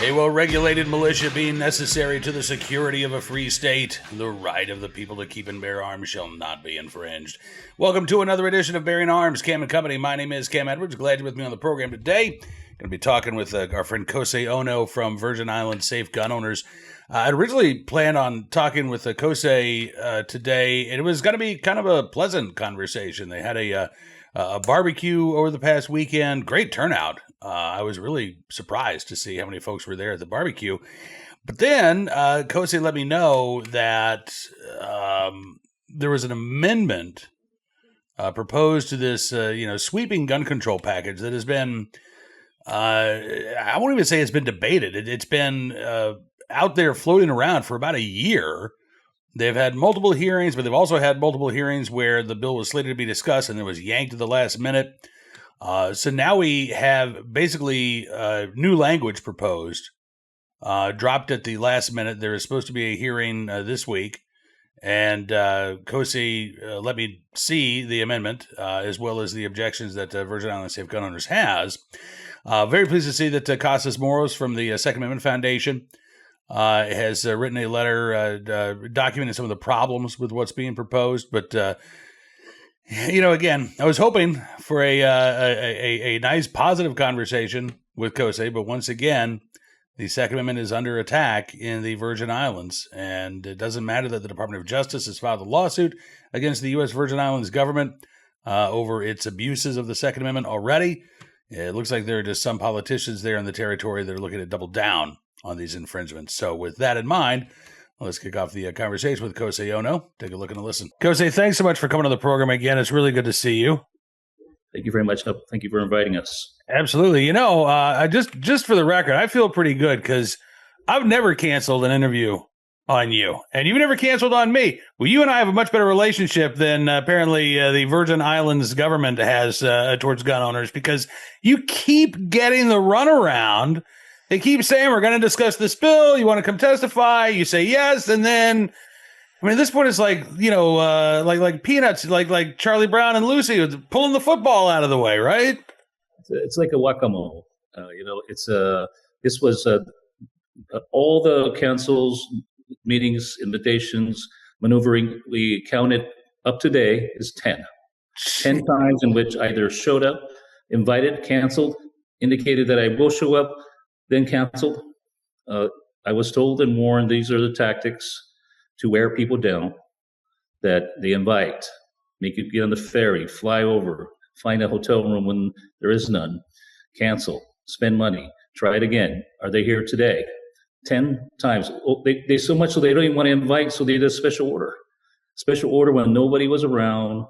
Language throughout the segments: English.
A well-regulated militia being necessary to the security of a free state, the right of the people to keep and bear arms shall not be infringed. Welcome to another edition of Bearing Arms, Cam and Company. My name is Cam Edwards. Glad you're with me on the program today. Going to be talking with our friend Kosei Ohno from Virgin Islands Safe Gun Owners. I'd originally planned on talking with Kosei today, and it was going to be kind of a pleasant conversation. They had a barbecue over the past weekend. Great turnout. I was really surprised to see how many folks were there at the barbecue. But then Kosei let me know that there was an amendment proposed to this, sweeping gun control package that has been, I won't even say it's been debated. It's been out there floating around for about a year. They've had multiple hearings, but they've also had multiple hearings where the bill was slated to be discussed and it was yanked at the last minute. So now we have basically new language proposed, dropped at the last minute. There is supposed to be a hearing this week, and Kosei let me see the amendment as well as the objections that Virgin Islands Safe Gun Owners has. Very pleased to see that Costas Moros from the Second Amendment Foundation has written a letter documenting some of the problems with what's being proposed, but again, I was hoping for a nice positive conversation with Kosei, but once again, the Second Amendment is under attack in the Virgin Islands, and it doesn't matter that the Department of Justice has filed a lawsuit against the U.S. Virgin Islands government over its abuses of the Second Amendment already. It looks like there are just some politicians there in the territory that are looking to double down on these infringements. So with that in mind, let's kick off the conversation with Kosei Ohno. Take a look and a listen. Kosei, thanks so much for coming on the program again. It's really good to see you. Thank you very much. Thank you for inviting us. Absolutely. I just for the record, I feel pretty good because I've never canceled an interview on you, and you've never canceled on me. Well, you and I have a much better relationship than apparently the Virgin Islands government has towards gun owners, because you keep getting the runaround. They keep saying, we're going to discuss this bill. You want to come testify? You say yes. And then, at this point, it's like, like peanuts, like Charlie Brown and Lucy pulling the football out of the way, right? It's like a whack-a-mole. This was all the council's meetings, invitations, maneuvering. We counted up to date is 10. 10 times in which I either showed up, invited, canceled, indicated that I will show up, then canceled. I was told and warned these are the tactics to wear people down, that they invite, make you get on the ferry, fly over, find a hotel room when there is none, cancel, spend money, try it again. Are they here today? 10 times. They so much so they don't even want to invite, so they did a special order. Special order when nobody was around,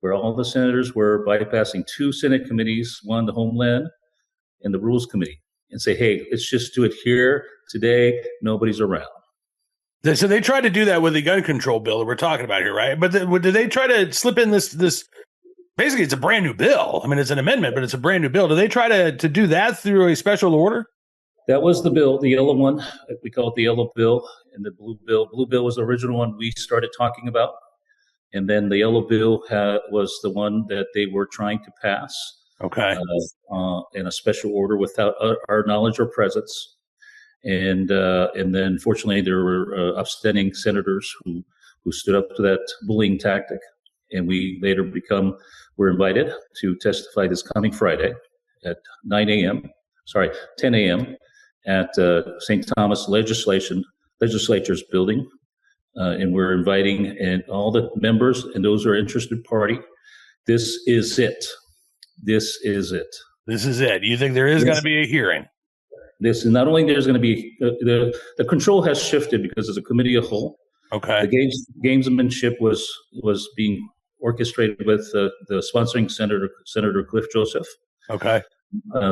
where all the senators were, bypassing 2 Senate committees, one the Homeland and the Rules Committee, and say, hey, let's just do it here today. Nobody's around. So they tried to do that with the gun control bill that we're talking about here, right? But did they try to slip in this? Basically, it's a brand new bill. It's an amendment, but it's a brand new bill. Did they try to do that through a special order? That was the bill, the yellow one. We call it the yellow bill, and the blue bill. Blue bill was the original one we started talking about. And then the yellow bill was the one that they were trying to pass. Okay. In a special order without our knowledge or presence, and then fortunately there were upstanding senators who stood up to that bullying tactic, and we later were invited to testify this coming Friday at 10 a.m. at St. Thomas Legislature's building, and we're inviting and all the members and those who are interested party. This is it. This is it. This is it. You think there is going to be a hearing? This is not only there's going to be the control has shifted because it's a committee of whole. Okay. The gamesmanship was being orchestrated with the sponsoring Senator Cliff Joseph. Okay.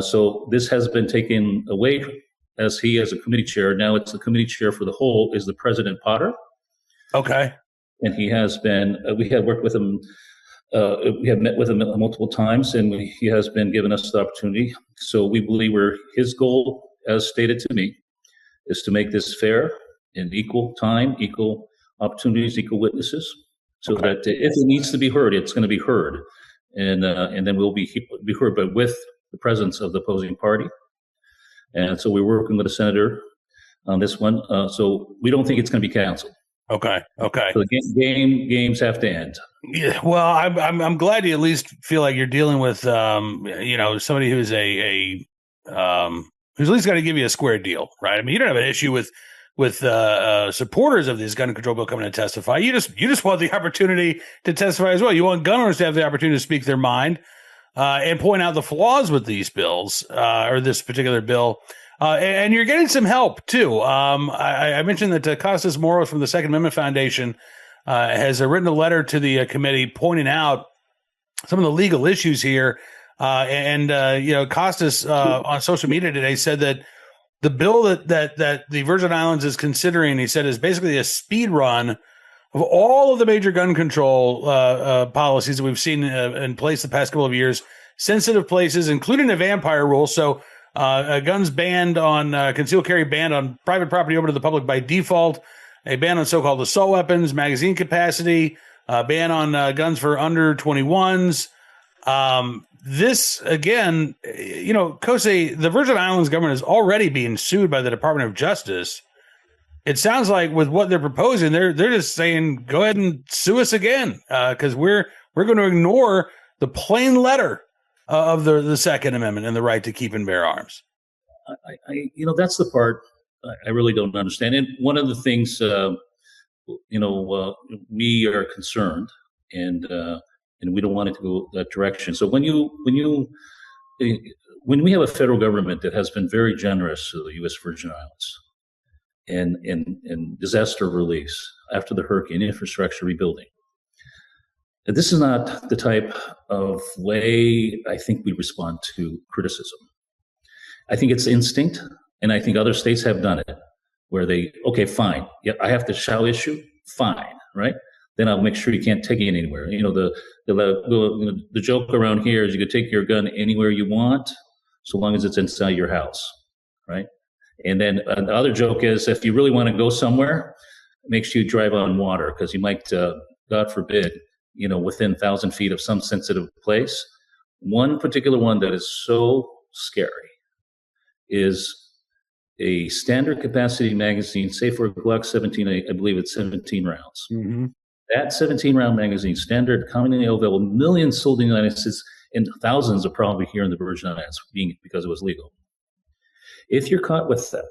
So this has been taken away as a committee chair. Now it's the committee chair for the whole is the President Potter. Okay. And he has been. We have worked with him. We have met with him multiple times, and he has been giving us the opportunity. So we believe his goal, as stated to me, is to make this fair and equal time, equal opportunities, equal witnesses, so that if it needs to be heard, it's going to be heard, and then we'll be heard, but with the presence of the opposing party. And so we're working with a senator on this one. So we don't think it's going to be canceled. Okay. So the games have to end. Yeah, well, I'm glad you at least feel like you're dealing with somebody who's who's at least got to give you a square deal, right? I mean, you don't have an issue with supporters of this gun control bill coming to testify. You just want the opportunity to testify as well. You want gun owners to have the opportunity to speak their mind and point out the flaws with these bills or this particular bill. And you're getting some help too. I mentioned that Costas Moros from the Second Amendment Foundation has written a letter to the committee pointing out some of the legal issues here. Costas on social media today said that the bill that the Virgin Islands is considering, he said, is basically a speed run of all of the major gun control policies that we've seen in place the past couple of years. Sensitive places, including a vampire rule. So guns banned on concealed carry banned on private property open to the public by default. A ban on so-called assault weapons, magazine capacity, ban on guns for under 21s. This, again, Kosei, the Virgin Islands government is already being sued by the Department of Justice. It sounds like with what they're proposing, they're just saying, go ahead and sue us again, because we're going to ignore the plain letter of the Second Amendment and the right to keep and bear arms. That's the part I really don't understand. And one of the things, we are concerned, and we don't want it to go that direction. So when we have a federal government that has been very generous to the U.S. Virgin Islands and disaster release after the hurricane, infrastructure rebuilding, this is not the type of way I think we respond to criticism. I think it's instinct. And I think other states have done it where okay, fine. Yeah, I have the shall issue. Fine. Right. Then I'll make sure you can't take it anywhere. The joke around here is you could take your gun anywhere you want, so long as it's inside your house. Right. And then the other joke is if you really want to go somewhere, make sure you drive on water because you might, God forbid, within 1,000 feet of some sensitive place. One particular one that is so scary is a standard capacity magazine, say for a Glock 17, I believe it's 17 rounds. Mm-hmm. That 17 round magazine, standard, commonly available, millions sold in the United States, and thousands are probably here in the Virgin Islands because it was legal. If you're caught with that,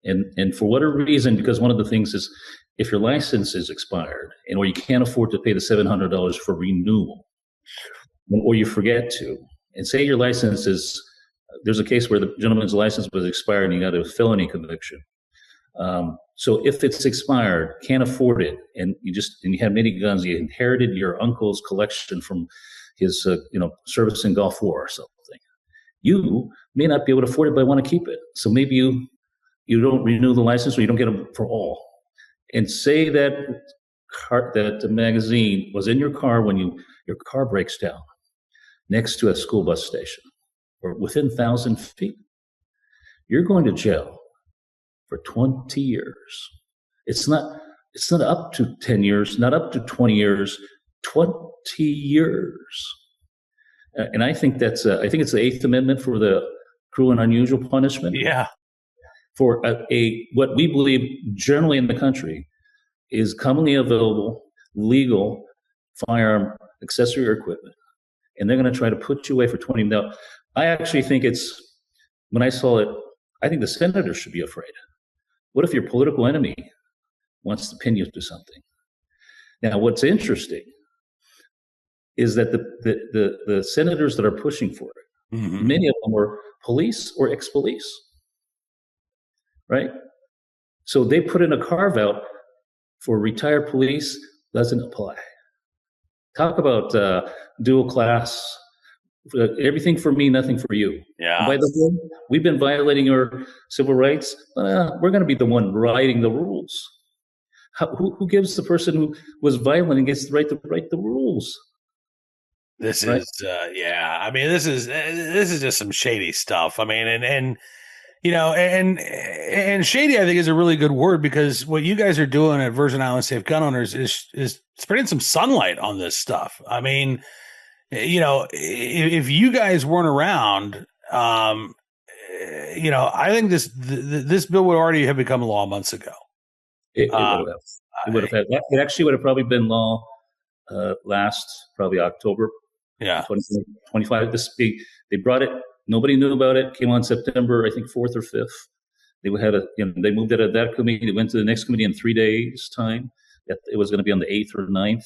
and for whatever reason, because one of the things is if your license is expired or you can't afford to pay the $700 for renewal, or you forget to, and say your license is, there's a case where the gentleman's license was expired and he got a felony conviction. So if it's expired, can't afford it, and you have many guns, you inherited your uncle's collection from his service in Gulf War or something, you may not be able to afford it, but want to keep it. So maybe you don't renew the license or you don't get them for all. And say that the magazine was in your car when your car breaks down next to a school bus station or within 1,000 feet. You're going to jail for 20 years. It's not up to 10 years, not up to 20 years, 20 years. And I think it's the Eighth Amendment for the cruel and unusual punishment. Yeah. For what we believe generally in the country is commonly available, legal firearm accessory or equipment. And they're going to try to put you away for 20. Now, I actually think when I saw it, I think the senators should be afraid. What if your political enemy wants to pin you to something? Now, what's interesting is that the senators that are pushing for it, mm-hmm. many of them are police or ex-police, right? So they put in a carve-out for retired police, doesn't apply. Talk about dual class, everything for me, nothing for you. Yeah. And by the way, we've been violating your civil rights. We're going to be the one writing the rules. Who gives the person who was violent and gets the right to write the rules? This right? is, yeah. I mean, this is just some shady stuff. I mean, and shady, I think, is a really good word because what you guys are doing at Virgin Islands Safe Gun Owners is spreading some sunlight on this stuff. I mean, if you guys weren't around, I think this bill would already have become law months ago. It would have. It would have had. It actually would have probably been law last probably October. Yeah. 2025. They brought it. Nobody knew about it. Came on September, I think 4th or 5th. They they moved it at that committee. They went to the next committee in 3 days' time. It was going to be on the 8th or 9th.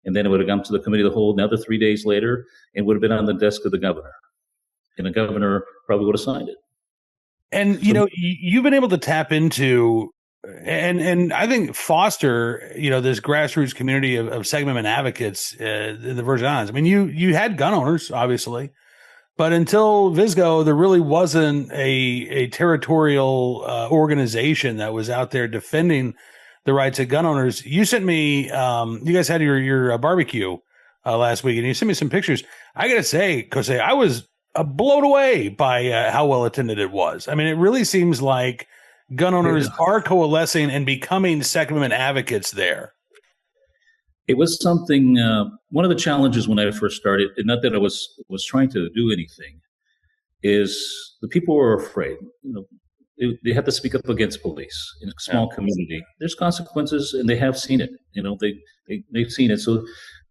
And then it would have gone to the committee of the whole another 3 days later and would have been on the desk of the governor. And the governor probably would have signed it. And, you've been able to tap into and I think foster, this grassroots community of segment advocates in the Virgin Islands. I mean, you had gun owners, obviously, but until VISGO, there really wasn't a territorial organization that was out there defending the rights of gun owners. You sent me, you guys had your barbecue last week, and you sent me some pictures. I got to say, Kosei, I was blown away by how well attended it was. I mean, it really seems like gun owners are coalescing and becoming Second Amendment advocates there. It was something. One of the challenges when I first started, and not that I was trying to do anything, is the people were afraid. They have to speak up against police in a small community. There's consequences, and they have seen it. They've seen it, so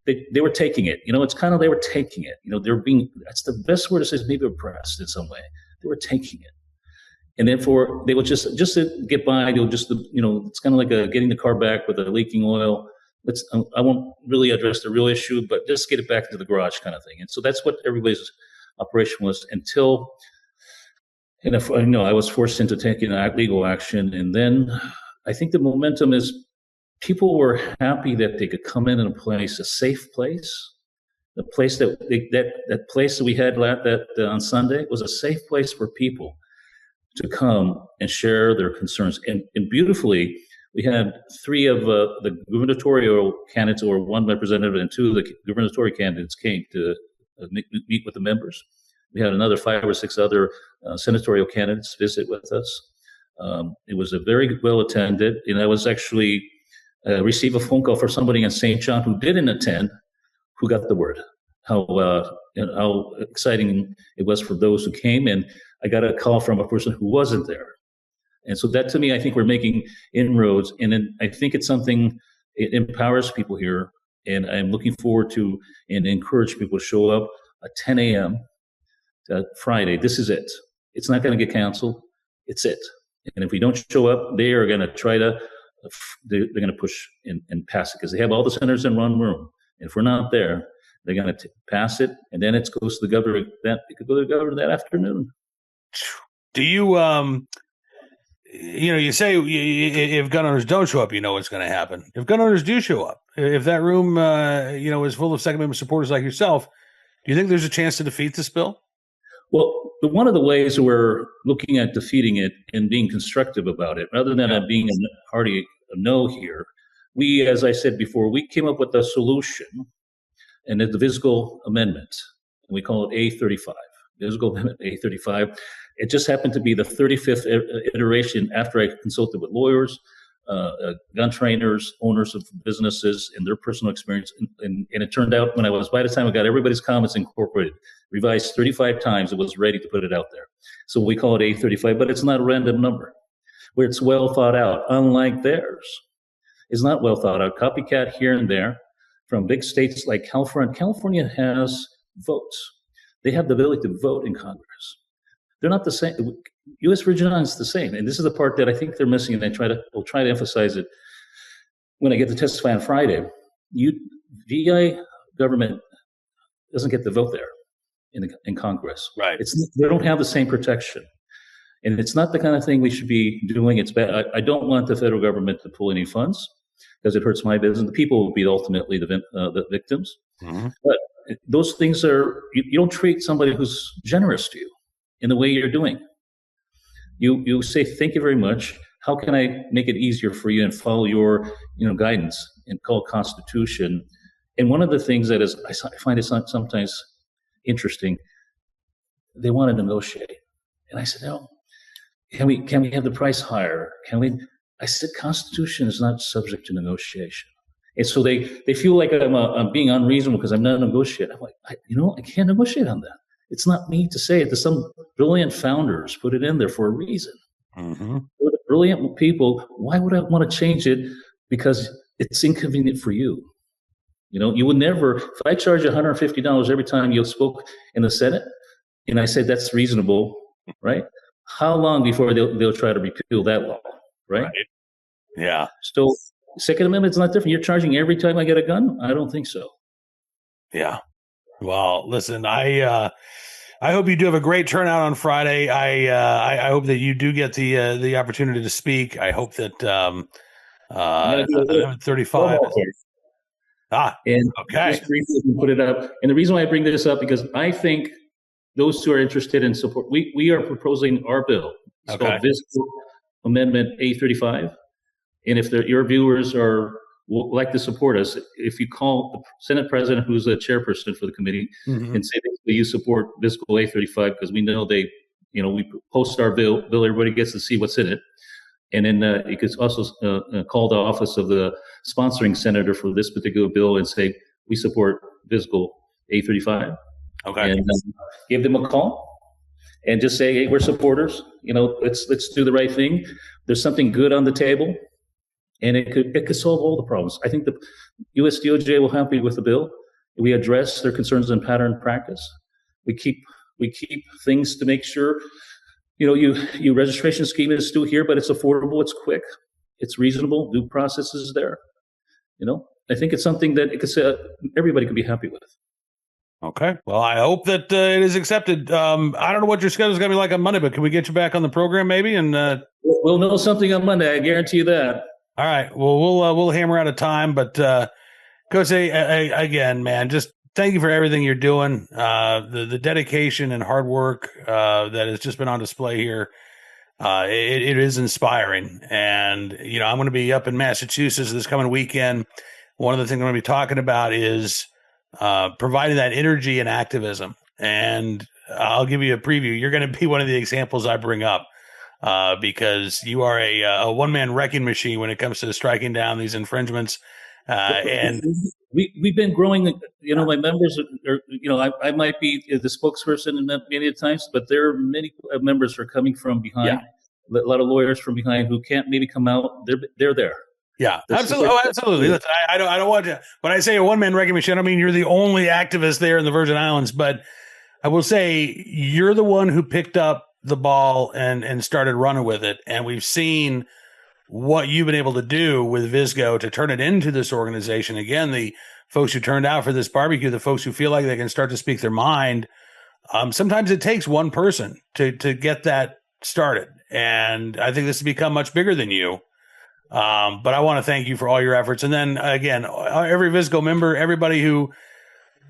they were taking it. It's kind of they were taking it. They're being. That's the best word to say. Maybe oppressed in some way. They were taking it. And therefore, they would just to get by. They'll just, it's kind of like getting the car back with a leaking oil. I won't really address the real issue, but just get it back into the garage kind of thing. And so that's what everybody's operation was until, I was forced into taking legal action. And then I think the momentum is people were happy that they could come in a place, a safe place. The place that place that we had on Sunday was a safe place for people to come and share their concerns. And beautifully, we had 3 of the gubernatorial candidates, or 1 representative, and 2 of the gubernatorial candidates came to meet with the members. We had another 5 or 6 other senatorial candidates visit with us. It was a very well attended, and I was actually received a phone call from somebody in St. John who didn't attend, who got the word, how exciting it was for those who came. And I got a call from a person who wasn't there. And so that, to me, I think we're making inroads. And then I think it's something, it empowers people here. And I'm looking forward to and encourage people to show up at 10 a.m. Friday. This is it. It's not going to get canceled. It's it. And if we don't show up, they are going to they're going to push and pass it, because they have all the senators in one room. And if we're not there, they're going to pass it. And then it goes to the governor. It could go to the governor that afternoon. Do you, you say if gun owners don't show up, what's going to happen. If gun owners do show up, if that room, is full of Second Amendment supporters like yourself, do you think there's a chance to defeat this bill? Well, one of the ways we're looking at defeating it and being constructive about it, rather than being a party of no here, we, as I said before, we came up with a solution, and the VISGO amendment, and we call it A35. VISGO amendment A35. It just happened to be the 35th iteration after I consulted with lawyers, gun trainers, owners of businesses, and their personal experience. And it turned out by the time I got everybody's comments incorporated, revised 35 times, it was ready to put it out there. So we call it A35, but it's not a random number, where it's well thought out, unlike theirs. It's not well thought out. Copycat here and there from big states like California. California has votes. They have the ability to vote in Congress. They're not the same. U.S. Virgin Islands is the same. And this is the part that I think they're missing, and we'll try to emphasize it when I get to testify on Friday. VI government doesn't get the vote there in Congress. Right. They don't have the same protection. And it's not the kind of thing we should be doing. It's bad. I don't want the federal government to pull any funds, because it hurts my business. The people will be ultimately the victims. Mm-hmm. But those things you don't treat somebody who's generous to you in the way you're doing. You say, thank you very much. How can I make it easier for you and follow your guidance and call Constitution? And one of the things that I find it sometimes interesting, they want to negotiate. And I said, no, can we have the price higher? I said, Constitution is not subject to negotiation. And so they feel like I'm being unreasonable because I'm not negotiating. I'm like, I can't negotiate on that. It's not me to say it to some brilliant founders put it in there for a reason. Mm-hmm. For the brilliant people, why would I want to change it? Because it's inconvenient for you. You would never, if I charge $150 every time you spoke in the Senate, and I said that's reasonable, right? How long before they'll try to repeal that law, right? Yeah. So Second Amendment is not different. You're charging every time I get a gun? I don't think so. Yeah. Well, listen, I hope you do have a great turnout on Friday. I hope that you do get the opportunity to speak. I hope that 35. And Okay. just briefly put it up. And the reason why I bring this up because I think those who are interested in support, we are proposing our bill. It's called VISGO Amendment A35. And if your viewers would like to support us, if you call the Senate President, who's the chairperson for the committee, and say that you support VISGO A35 because we know we post our bill, everybody gets to see what's in it. And then you could also call the office of the sponsoring senator for this particular bill and say, we support VISGO A35. Okay. And give them a call and just say, hey, we're supporters. Let's do the right thing. There's something good on the table, and it could solve all the problems. I think the U.S. DOJ will help you with the bill. We address their concerns in pattern practice. We keep things to make sure. Your registration scheme is still here, but it's affordable, it's quick, it's reasonable, due process is there. I think it's something that everybody could be happy with. Okay. Well, I hope that it is accepted. I don't know what your schedule is going to be like on Monday, but can we get you back on the program maybe? And we'll know something on Monday. I guarantee you that. All right. Well, we'll hammer out a time, but Kosei, again, man, just thank you for everything you're doing. The dedication and hard work that has just been on display here. It is inspiring. And, I'm going to be up in Massachusetts this coming weekend. One of the things I'm going to be talking about is providing that energy and activism. And I'll give you a preview. You're going to be one of the examples I bring up because you are a one-man wrecking machine when it comes to striking down these infringements. And we've been growing, my members are, I might be the spokesperson in many times, but there are many members who are coming from behind, a lot of lawyers from behind who can't maybe come out. They're there. Yeah, absolutely. Oh, absolutely. Listen, I don't want to, when I say a one-man wrecking machine, I don't mean you're the only activist there in the Virgin Islands, but I will say you're the one who picked up the ball and started running with it. And we've seen what you've been able to do with VISGO to turn it into this organization. Again, the folks who turned out for this barbecue, the folks who feel like they can start to speak their mind. Sometimes it takes one person to get that started. And I think this has become much bigger than you. But I want to thank you for all your efforts. And then again, every VISGO member, everybody who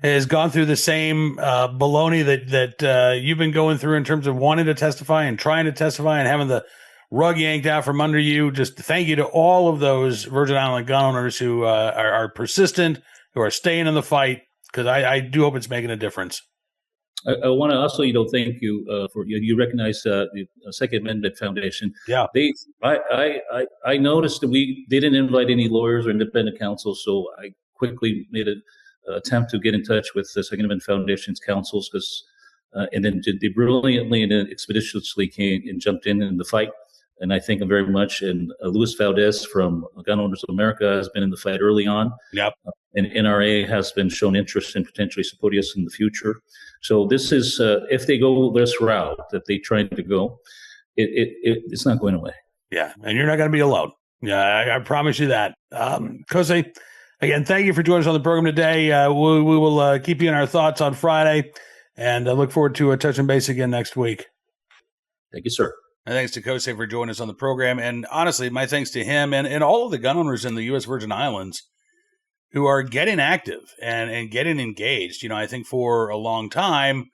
has gone through the same baloney that you've been going through in terms of wanting to testify and trying to testify and having the rug yanked out from under you. Just thank you to all of those Virgin Island gun owners who are persistent, who are staying in the fight, because I do hope it's making a difference. I want to also, thank you for you recognize the Second Amendment Foundation. Yeah, I noticed that they didn't invite any lawyers or independent counsel, so I quickly made an attempt to get in touch with the Second Amendment Foundation's counsels, and then they brilliantly and expeditiously came and jumped in the fight. And I thank them very much. And Luis Valdez from Gun Owners of America has been in the fight early on. Yep. And NRA has been shown interest in potentially supporting us in the future. So this is, if they go this route that they tried to go, it's not going away. Yeah, and you're not going to be alone. Yeah, I promise you that. Kosei, again, thank you for joining us on the program today. We will keep you in our thoughts on Friday, and I look forward to touching base again next week. Thank you, sir. And thanks to Kosei for joining us on the program. And honestly, my thanks to him and all of the gun owners in the U.S. Virgin Islands who are getting active and getting engaged. I think for a long time,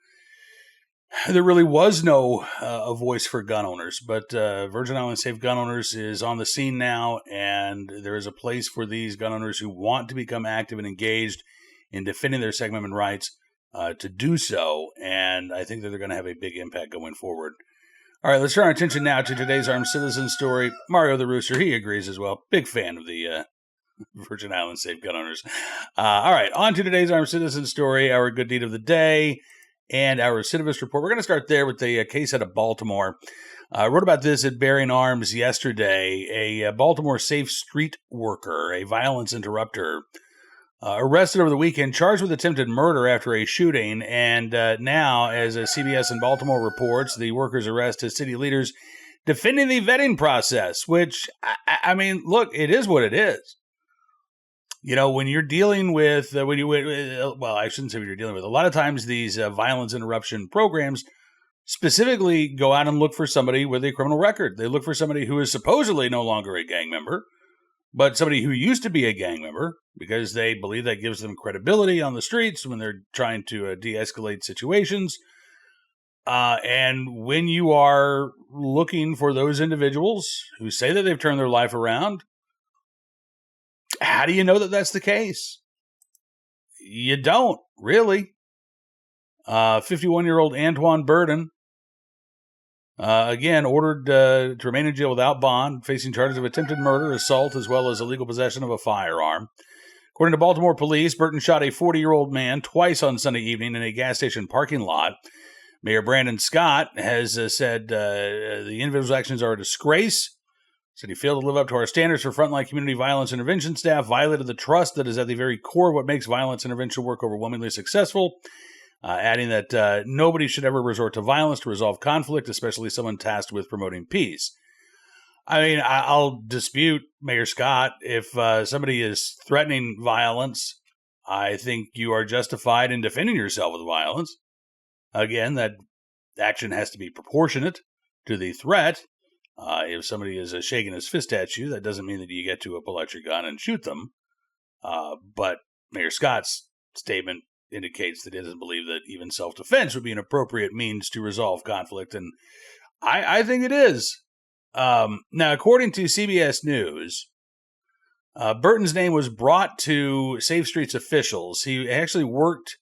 there really was no a voice for gun owners. But Virgin Islands Safe Gun Owners is on the scene now, and there is a place for these gun owners who want to become active and engaged in defending their Second Amendment rights to do so. And I think that they're going to have a big impact going forward. All right, let's turn our attention now to today's Armed Citizen story. Mario the Rooster, he agrees as well. Big fan of the Virgin Islands Safe Gun Owners. All right, on to today's Armed Citizen story, our good deed of the day. and our recidivist report. We're going to start there with the case out of Baltimore. I wrote about this at Bearing Arms yesterday. A Baltimore safe street worker, a violence interrupter, arrested over the weekend, charged with attempted murder after a shooting. And now, as CBS in Baltimore reports, the worker's arrest has city leaders defending the vetting process, which, I mean, look, it is what it is. You know, when you're dealing with, well, I shouldn't say what you're dealing with. A lot of times these violence interruption programs specifically go out and look for somebody with a criminal record. They look for somebody who is supposedly no longer a gang member, but somebody who used to be a gang member, because they believe that gives them credibility on the streets when they're trying to de-escalate situations. And when you are looking for those individuals who say that they've turned their life around, how do you know that that's the case? You don't, really. 51-year-old Antoine Burden, again, ordered to remain in jail without bond, facing charges of attempted murder, assault, as well as illegal possession of a firearm. According to Baltimore police, Burton shot a 40-year-old man twice on Sunday evening in a gas station parking lot. Mayor Brandon Scott has said the individual's actions are a disgrace. Said he failed to live up to our standards for frontline community violence intervention staff, violated the trust that is at the very core of what makes violence intervention work overwhelmingly successful, adding that nobody should ever resort to violence to resolve conflict, especially someone tasked with promoting peace. I mean, I'll dispute Mayor Scott. If somebody is threatening violence, I think you are justified in defending yourself with violence. Again, that action has to be proportionate to the threat. If somebody is shaking his fist at you, that doesn't mean that you get to pull out your gun and shoot them. But Mayor Scott's statement indicates that he doesn't believe that even self-defense would be an appropriate means to resolve conflict, and I think it is. Now, according to CBS News, Burton's name was brought to Safe Streets officials. He actually worked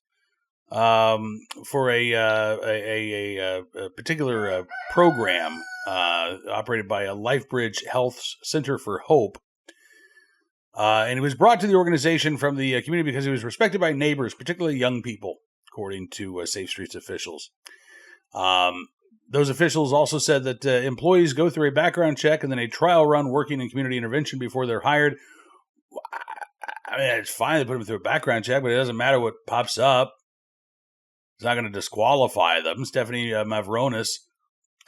for a particular program operated by a LifeBridge Health Center for Hope. And he was brought to the organization from the community because he was respected by neighbors, particularly young people, according to Safe Streets officials. Those officials also said that employees go through a background check and then a trial run working in community intervention before they're hired. I mean, it's fine to put them through a background check, but it doesn't matter what pops up. It's not going to disqualify them. Stephanie Mavronis,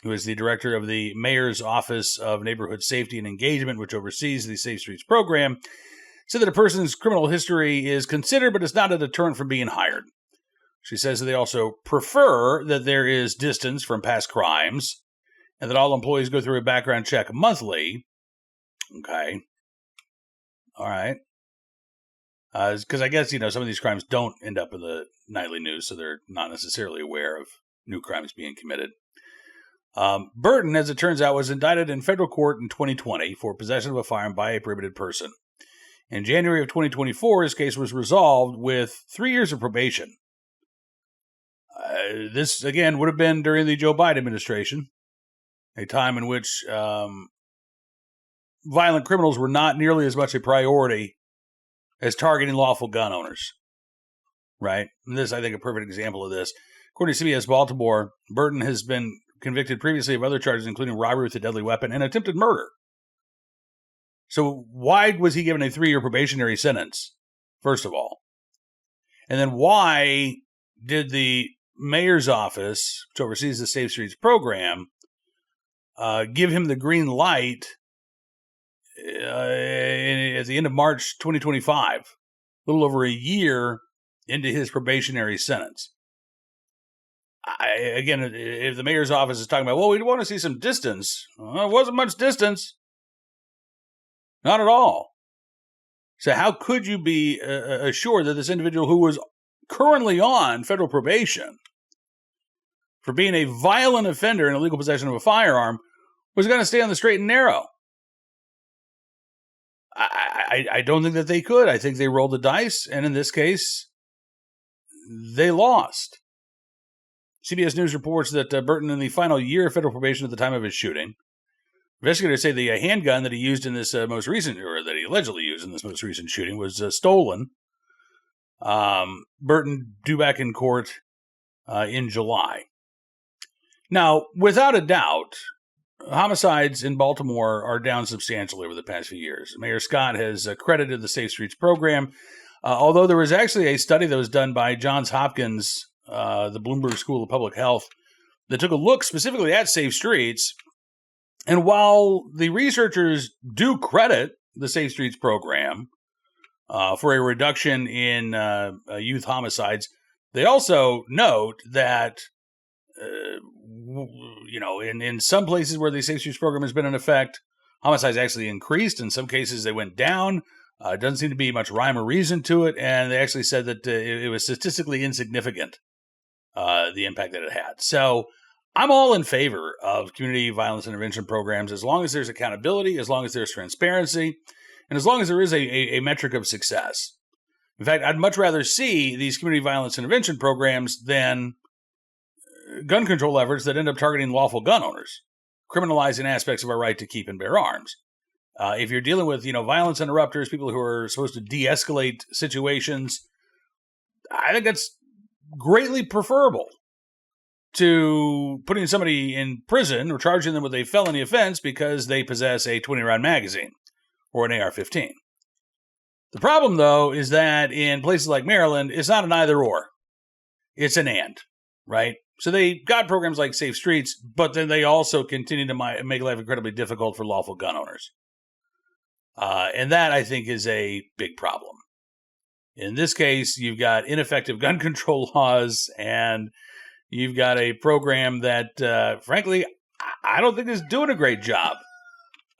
who is the director of the Mayor's Office of Neighborhood Safety and Engagement, which oversees the Safe Streets program, said that a person's criminal history is considered, but it's not a deterrent from being hired. She says that they also prefer that there is distance from past crimes and that all employees go through a background check monthly. Okay. All right. Because I guess, some of these crimes don't end up in the nightly news, so they're not necessarily aware of new crimes being committed. Burton, as it turns out, was indicted in federal court in 2020 for possession of a firearm by a prohibited person. In January of 2024, his case was resolved with 3 years of probation. This, again, would have been during the Joe Biden administration, a time in which violent criminals were not nearly as much a priority as targeting lawful gun owners, right? And this, I think, a perfect example of this. According to CBS Baltimore, Burton has been convicted previously of other charges, including robbery with a deadly weapon and attempted murder. So why was he given a 3-year probationary sentence, first of all? And then why did the mayor's office, which oversees the Safe Streets program, give him the green light at the end of March 2025, a little over a year into his probationary sentence? Again, if the mayor's office is talking about, well, we want to see some distance, well, it wasn't much distance. Not at all. So how could you be assured that this individual who was currently on federal probation for being a violent offender in illegal possession of a firearm was going to stay on the straight and narrow? I don't think that they could. I think they rolled the dice, and in this case, they lost. CBS News reports that Burton, in the final year of federal probation at the time of his shooting, investigators say the handgun that he used in this most recent, or that he allegedly used in this most recent shooting, was stolen. Burton, due back in court in July. Now, without a doubt, homicides in Baltimore are down substantially over the past few years. Mayor Scott has credited the Safe Streets program, although there was actually a study that was done by Johns Hopkins, the Bloomberg School of Public Health, that took a look specifically at Safe Streets. And while the researchers do credit the Safe Streets program for a reduction in youth homicides, they also note that in some places where the Safe Streets program has been in effect, homicides actually increased. In some cases, they went down. Doesn't seem to be much rhyme or reason to it. And they actually said that it was statistically insignificant, the impact that it had. So I'm all in favor of community violence intervention programs as long as there's accountability, as long as there's transparency, and as long as there is a metric of success. In fact, I'd much rather see these community violence intervention programs than gun control efforts that end up targeting lawful gun owners, criminalizing aspects of our right to keep and bear arms. If you're dealing with, violence interrupters, people who are supposed to de-escalate situations, I think that's greatly preferable to putting somebody in prison or charging them with a felony offense because they possess a 20-round magazine or an AR-15. The problem, though, is that in places like Maryland, it's not an either-or. It's an and, right? So they got programs like Safe Streets, but then they also continue to make life incredibly difficult for lawful gun owners. And that, I think, is a big problem. In this case, you've got ineffective gun control laws, and you've got a program that, frankly, I don't think is doing a great job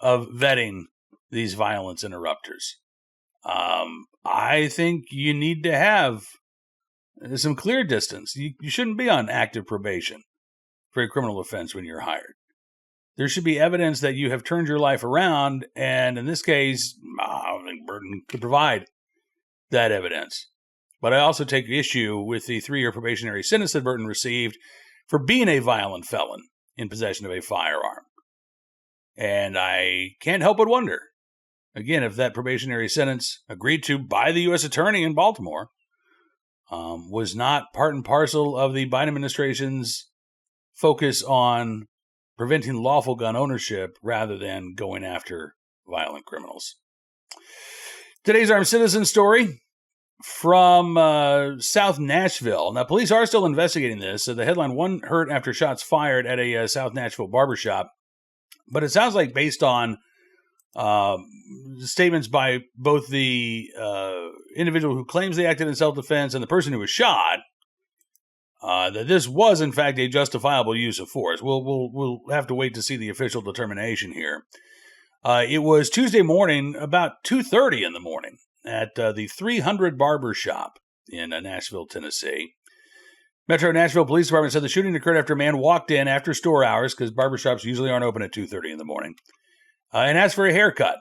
of vetting these violence interrupters. I think you need to have some clear distance. You shouldn't be on active probation for a criminal offense when you're hired. There should be evidence that you have turned your life around, and in this case, I don't think Burton could provide that evidence. But I also take issue with the 3-year probationary sentence that Burton received for being a violent felon in possession of a firearm. And I can't help but wonder, again, if that probationary sentence agreed to by the U.S. Attorney in Baltimore was not part and parcel of the Biden administration's focus on preventing lawful gun ownership rather than going after violent criminals. Today's Armed Citizen story from South Nashville. Now, police are still investigating this. So the headline, one hurt after shots fired at a South Nashville barbershop. But it sounds like based on statements by both the individual who claims they acted in self-defense and the person who was shot, that this was, in fact, a justifiable use of force. We'll have to wait to see the official determination here. It was Tuesday morning, about 2:30 in the morning, at the 300 Barber Shop in Nashville, Tennessee. Metro Nashville Police Department said the shooting occurred after a man walked in after store hours, because barbershops usually aren't open at 2:30 in the morning, and asked for a haircut.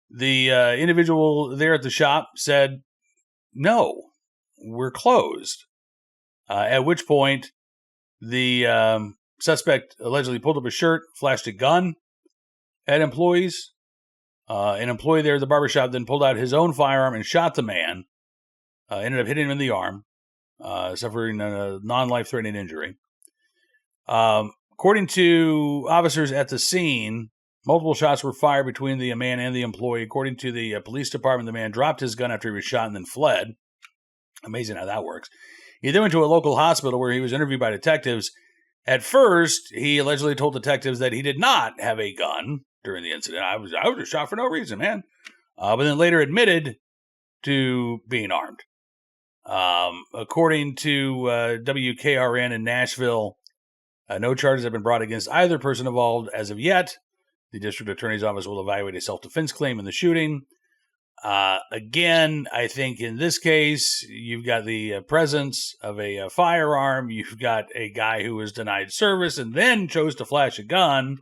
The individual there at the shop said, "No, we're closed." At which point, the suspect allegedly pulled up his shirt, flashed a gun at employees. An employee there at the barbershop then pulled out his own firearm and shot the man, ended up hitting him in the arm, suffering a non-life-threatening injury. According to officers at the scene, multiple shots were fired between the man and the employee. According to the police department, the man dropped his gun after he was shot and then fled. Amazing how that works. He then went to a local hospital where he was interviewed by detectives. At first, he allegedly told detectives that he did not have a gun during the incident. I was just shot for no reason, man. But then later admitted to being armed. According to WKRN in Nashville, no charges have been brought against either person involved as of yet. The district attorney's office will evaluate a self-defense claim in the shooting. Again, I think in this case, you've got the presence of a firearm. You've got a guy who was denied service and then chose to flash a gun.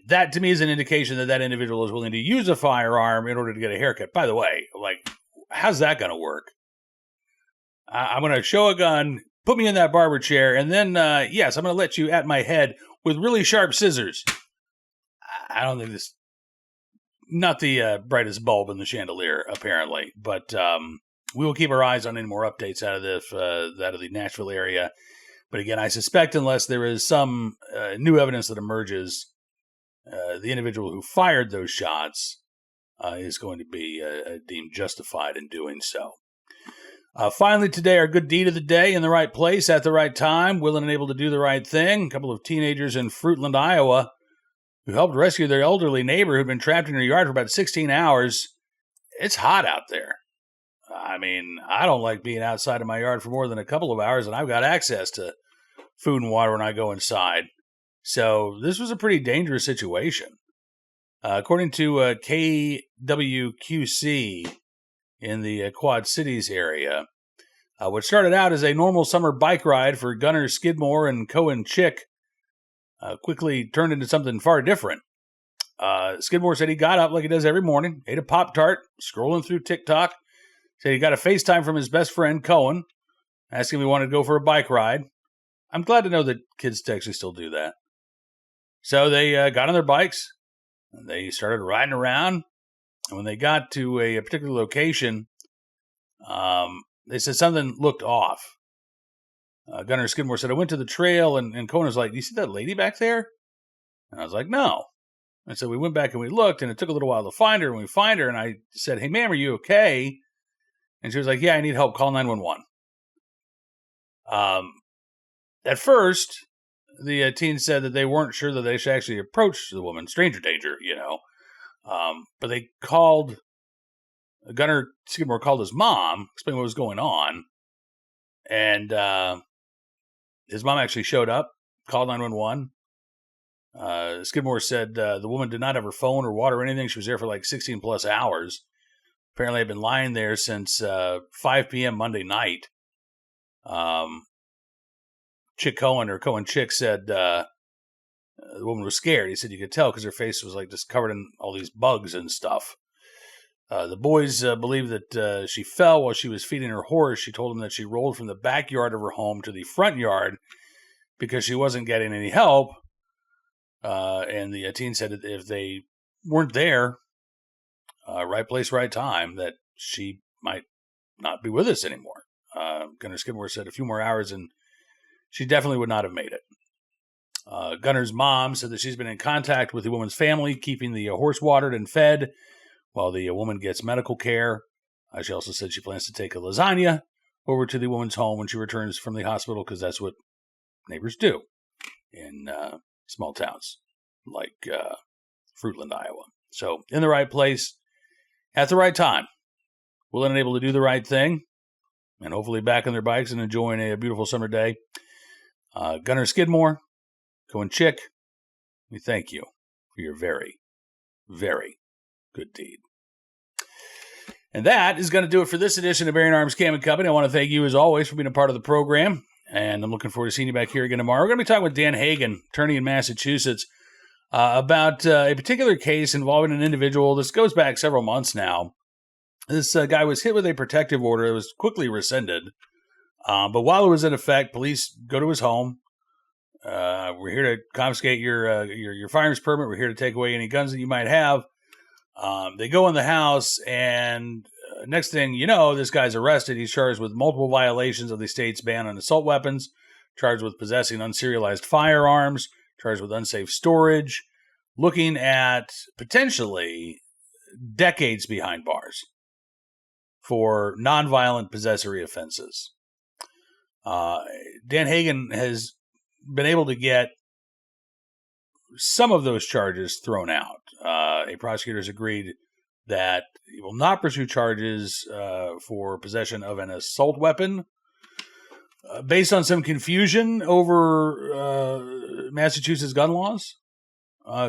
That to me is an indication that that individual is willing to use a firearm in order to get a haircut. By the way, how's that going to work? I'm going to show a gun, put me in that barber chair, and then, yes, I'm going to let you at my head with really sharp scissors. I don't think this, not the brightest bulb in the chandelier, apparently, but we will keep our eyes on any more updates out of the Nashville area. But again, I suspect unless there is some new evidence that emerges, the individual who fired those shots is going to be deemed justified in doing so. Finally today, our good deed of the day, in the right place at the right time, willing and able to do the right thing. A couple of teenagers in Fruitland, Iowa, who helped rescue their elderly neighbor who'd been trapped in her yard for about 16 hours. It's hot out there. I mean, I don't like being outside of my yard for more than a couple of hours, and I've got access to food and water when I go inside. So this was a pretty dangerous situation. According to KWQC in the Quad Cities area, what started out as a normal summer bike ride for Gunnar Skidmore and Cohen Chick quickly turned into something far different. Skidmore said he got up like he does every morning, ate a Pop-Tart, scrolling through TikTok, said he got a FaceTime from his best friend, Cohen, asked him if he wanted to go for a bike ride. I'm glad to know that kids actually still do that. So they got on their bikes, and they started riding around, and when they got to a particular location, they said something looked off. Gunnar Skidmore said, I went to the trail, and Cohen was like, do you see that lady back there? And I was like, no. And so we went back and we looked, and it took a little while to find her, and we find her, and I said, hey, ma'am, are you okay? And she was like, yeah, I need help. Call 911. At first, the teen said that they weren't sure that they should actually approach the woman. Stranger danger, you know. But they called, Gunnar Skidmore called his mom, explained what was going on. And his mom actually showed up, called 911. Skidmore said the woman did not have her phone or water or anything. She was there for like 16 plus hours. Apparently had been lying there since 5 p.m. Monday night. Chick Cohen, or Cohen Chick, said the woman was scared. He said you could tell because her face was like just covered in all these bugs and stuff. The boys believe that she fell while she was feeding her horse. She told them that she rolled from the backyard of her home to the front yard because she wasn't getting any help. And the teen said that if they weren't there, right place, right time, that she might not be with us anymore. Gunnar Skidmore said a few more hours and she definitely would not have made it. Gunnar's mom said that she's been in contact with the woman's family, keeping the horse watered and fed while the woman gets medical care. She also said she plans to take a lasagna over to the woman's home when she returns from the hospital, because that's what neighbors do in small towns like Fruitland, Iowa. So in the right place at the right time, willing and able to do the right thing, and hopefully back on their bikes and enjoying a beautiful summer day. Gunnar Skidmore, Cohen Chick, we thank you for your very, very good deed. And that is going to do it for this edition of Bearing Arms Cam & Company. I want to thank you, as always, for being a part of the program, and I'm looking forward to seeing you back here again tomorrow. We're going to be talking with Dan Hagan, attorney in Massachusetts, about a particular case involving an individual. This goes back several months now. This guy was hit with a protective order. It was quickly rescinded. But while it was in effect, police go to his home. We're here to confiscate your firearms permit. We're here to take away any guns that you might have. They go in the house, and next thing you know, this guy's arrested. He's charged with multiple violations of the state's ban on assault weapons, charged with possessing unserialized firearms, charged with unsafe storage, looking at potentially decades behind bars for nonviolent possessory offenses. Dan Hagan has been able to get some of those charges thrown out. A prosecutor has agreed that he will not pursue charges for possession of an assault weapon based on some confusion over Massachusetts gun laws.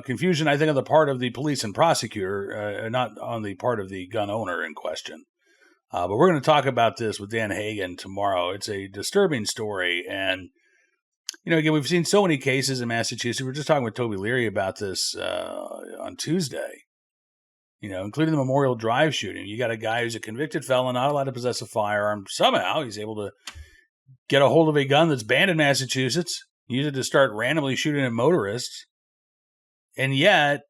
Confusion, I think, on the part of the police and prosecutor, not on the part of the gun owner in question. But we're going to talk about this with Dan Hagan tomorrow. It's a disturbing story. And, you know, again, we've seen so many cases in Massachusetts. We were just talking with Toby Leary about this on Tuesday, you know, including the Memorial Drive shooting. You got a guy who's a convicted felon, not allowed to possess a firearm. Somehow he's able to get a hold of a gun that's banned in Massachusetts, use it to start randomly shooting at motorists. And yet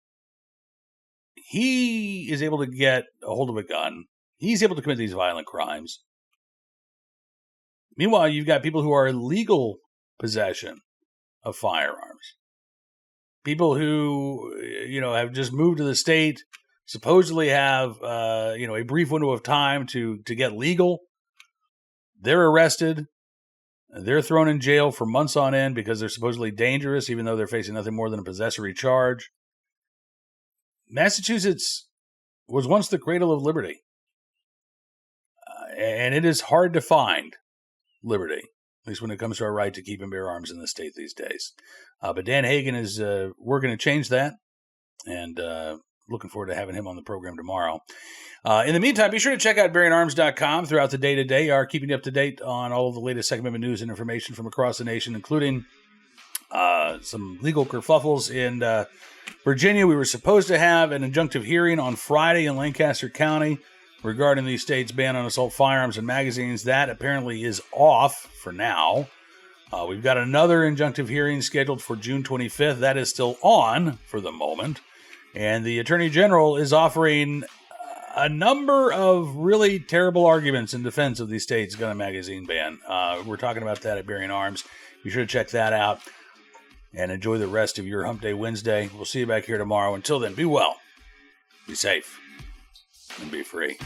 he is able to get a hold of a gun He's able to commit these violent crimes. Meanwhile, you've got people who are in legal possession of firearms. People who, have just moved to the state, supposedly have, a brief window of time to get legal. They're arrested. They're thrown in jail for months on end because they're supposedly dangerous, even though they're facing nothing more than a possessory charge. Massachusetts was once the cradle of liberty. And it is hard to find liberty, at least when it comes to our right to keep and bear arms in the state these days. But Dan Hagan is working to change that, and looking forward to having him on the program tomorrow. In the meantime, be sure to check out bearingarms.com throughout the day today. Are keeping you up to date on all of the latest Second Amendment news and information from across the nation, including some legal kerfuffles in Virginia. We were supposed to have an injunctive hearing on Friday in Lancaster County regarding the state's ban on assault firearms and magazines. That apparently is off for now. We've got another injunctive hearing scheduled for June 25th. That is still on for the moment. And the Attorney General is offering a number of really terrible arguments in defense of the state's gun and magazine ban. We're talking about that at Bearing Arms. Be sure to check that out and enjoy the rest of your Hump Day Wednesday. We'll see you back here tomorrow. Until then, be well, be safe, and be free.